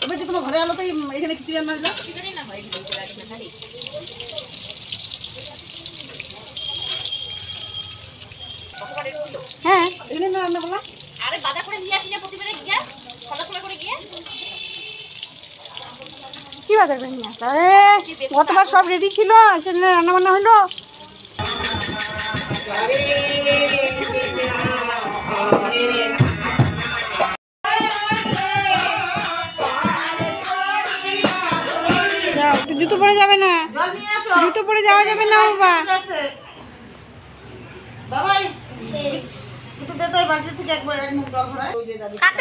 এবার যে তোমার ঘরে আলো তো এখানে খিচুড়ি রান্না হলো হ্যাঁ এখানে না রান্না করলাম আরে বাজার করে নিয়ে আসি না প্রতিবারে গিয়া খোলা করে গিয়ে কি বাজার করে নিয়ে আসা আরে গতবার সব রেডি ছিল সেখানে রান্না বান্না হলো জুতো পরে যাবে না জুতো পরে যাওয়া যাবে না বাবা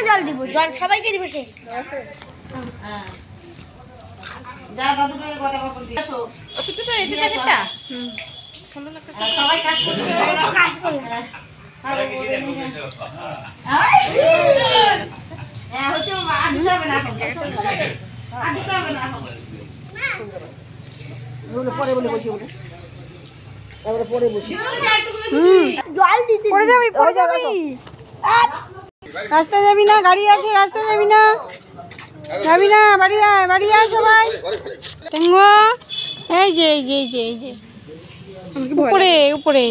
জল দিব জল সবাইকে দিব শেষ সবাই কাজ করছে পরে বলে বসি ওটা তারপরে পরে বসি জল দিতে পরে যাবি রাস্তা যাবি না গাড়ি আছে রাস্তা যাবি না বাড়ি আয় সবাই টেঙ্গো এই যে উপরে